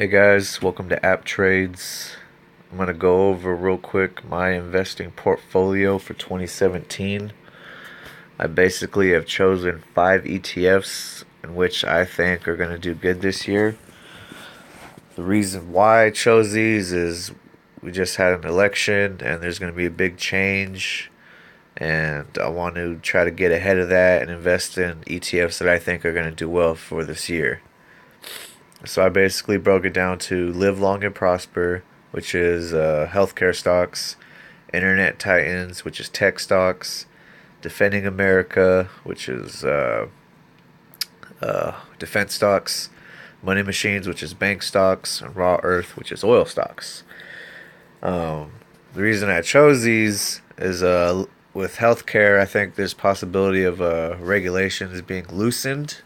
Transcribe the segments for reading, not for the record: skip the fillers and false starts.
Hey guys, welcome to App Trades. I'm going to go over real quick my investing portfolio for 2017. I basically have chosen 5 ETFs in which I think are going to do good this year. The reason why I chose these is we just had an election and there's going to be a big change, and I want to try to get ahead of that and invest in ETFs that I think are going to do well for this year. So I basically broke it down to Live Long and Prosper, which is healthcare stocks, Internet Titans, which is tech stocks, Defending America, which is defense stocks, Money Machines, which is bank stocks, and Raw Earth, which is oil stocks. The reason I chose these is with healthcare, I think there's possibility of regulations being loosened,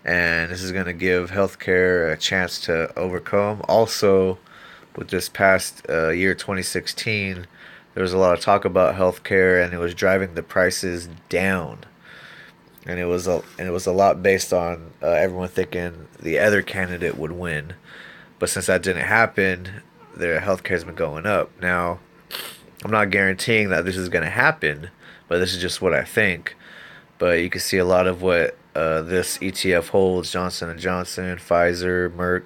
and this is going to give healthcare a chance to overcome. Also, with this past year 2016, there was a lot of talk about healthcare, and it was driving the prices down. And it was a lot based on everyone thinking the other candidate would win. But since that didn't happen, their healthcare has been going up. Now, I'm not guaranteeing that this is going to happen, but this is just what I think. But you can see a lot of what this ETF holds: Johnson and Johnson, Pfizer, Merck,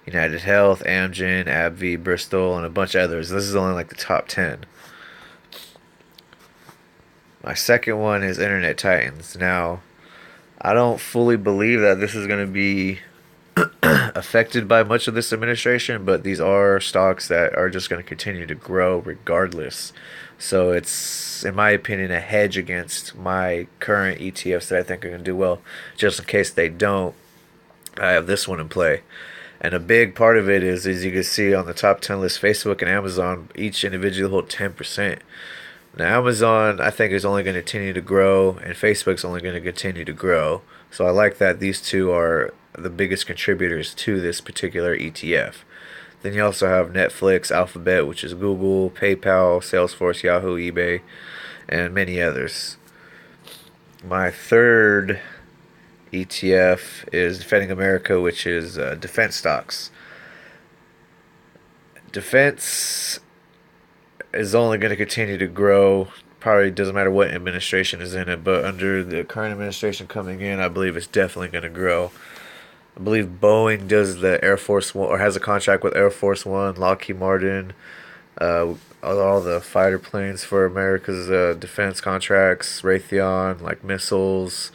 United Health, Amgen, AbbVie, Bristol, and a bunch of others. This is only like the top 10. My second one is Internet Titans. Now, I don't fully believe that this is going to be affected by much of this administration, but these are stocks that are just going to continue to grow regardless. So it's, in my opinion, a hedge against my current ETFs that I think are going to do well. Just in case they don't, I have this one in play. And a big part of it is, as you can see on the top 10 list, Facebook and Amazon each individually hold 10%. Now, Amazon, I think, is only going to continue to grow, and Facebook's only going to continue to grow. So I like that these two are the biggest contributors to this particular ETF. Then you also have Netflix, Alphabet, which is Google, PayPal, Salesforce, Yahoo, eBay, and many others. My third ETF is Defending America, which is defense stocks. Defense is only going to continue to grow. Probably doesn't matter what administration is in it, but under the current administration coming in, I believe it's definitely going to grow. I believe Boeing does the Air Force One, or has a contract with Air Force One, Lockheed Martin, all the fighter planes for America's defense contracts, Raytheon, like missiles,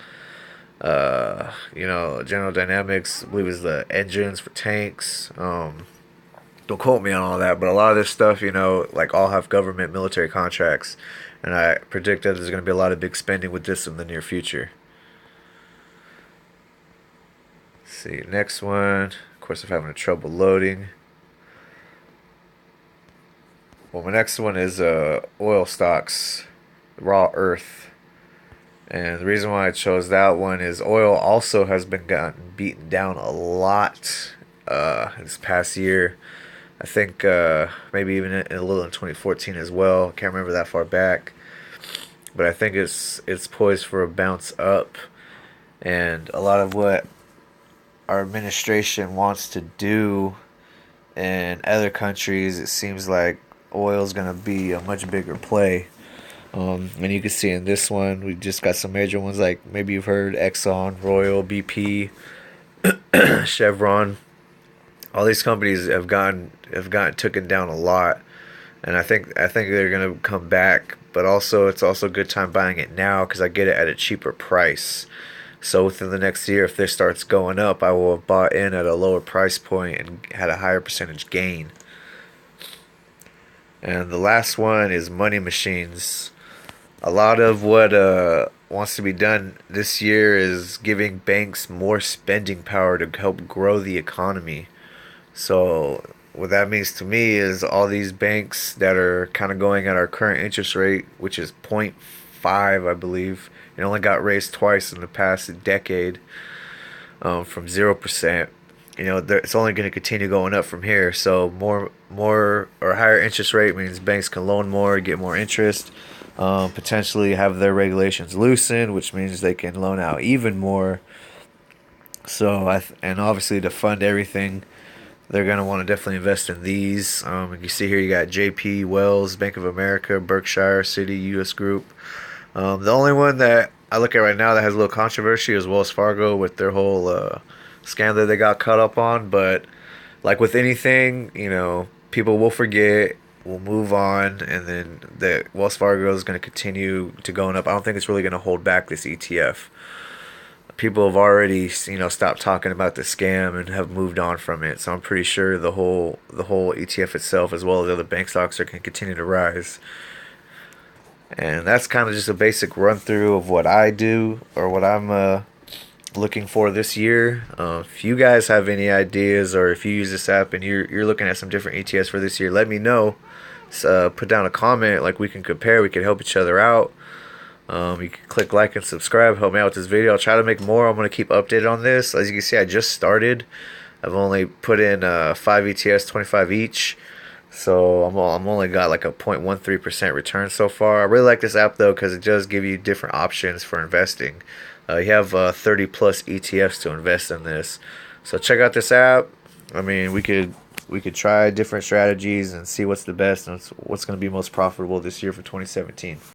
General Dynamics, I believe is the engines for tanks. Don't quote me on all that, but a lot of this stuff, like all have government military contracts, and I predict that there's going to be a lot of big spending with this in the near future. Let's see, next one. Of course, I'm having trouble loading. Well, my next one is oil stocks, Raw Earth. And the reason why I chose that one is oil also has been gotten beaten down a lot this past year. I think maybe even a little in 2014 as well. Can't remember that far back, but I think it's poised for a bounce up. And a lot of what our administration wants to do in other countries, it seems like oil is going to be a much bigger play. And you can see in this one, we just got some major ones like maybe you've heard Exxon, Royal, BP, Chevron. All these companies have gotten taken down a lot, and I think they're gonna come back. But also, it's also a good time buying it now because I get it at a cheaper price. So within the next year, if this starts going up, I will have bought in at a lower price point and had a higher percentage gain. And the last one is Money Machines. A lot of what wants to be done this year is giving banks more spending power to help grow the economy. So what that means to me is all these banks that are kind of going at our current interest rate, which is 0.5, I believe. It only got raised twice in the past decade, from 0%. It's only going to continue going up from here. So more or higher interest rate means banks can loan more, get more interest, potentially have their regulations loosened, which means they can loan out even more. So and obviously to fund everything, they're going to want to definitely invest in these. You see here, you got JP, Wells, Bank of America, Berkshire, Citi, US Group. The only one that I look at right now that has a little controversy is Wells Fargo with their whole scandal that they got caught up on. But like with anything, people will forget, will move on, and then the Wells Fargo is going to continue to going up. I don't think it's really going to hold back this ETF. People have already, stopped talking about the scam and have moved on from it. So I'm pretty sure the whole ETF itself, as well as other bank stocks, are going to continue to rise. And that's kind of just a basic run through of what I do or what I'm looking for this year. If you guys have any ideas, or if you use this app and you're looking at some different ETFs for this year, let me know. Put down a comment, like we can compare, we can help each other out. You can click like and subscribe, help me out with this video. I'll try to make more. I'm going to keep updated on this. As you can see, I just started. I've only put in 5 ETFs, 25 each. So I'm only got like a 0.13% return so far. I really like this app though, because it does give you different options for investing. You have 30 plus ETFs to invest in this. So check out this app. I mean, we could try different strategies and see what's the best and what's going to be most profitable this year for 2017.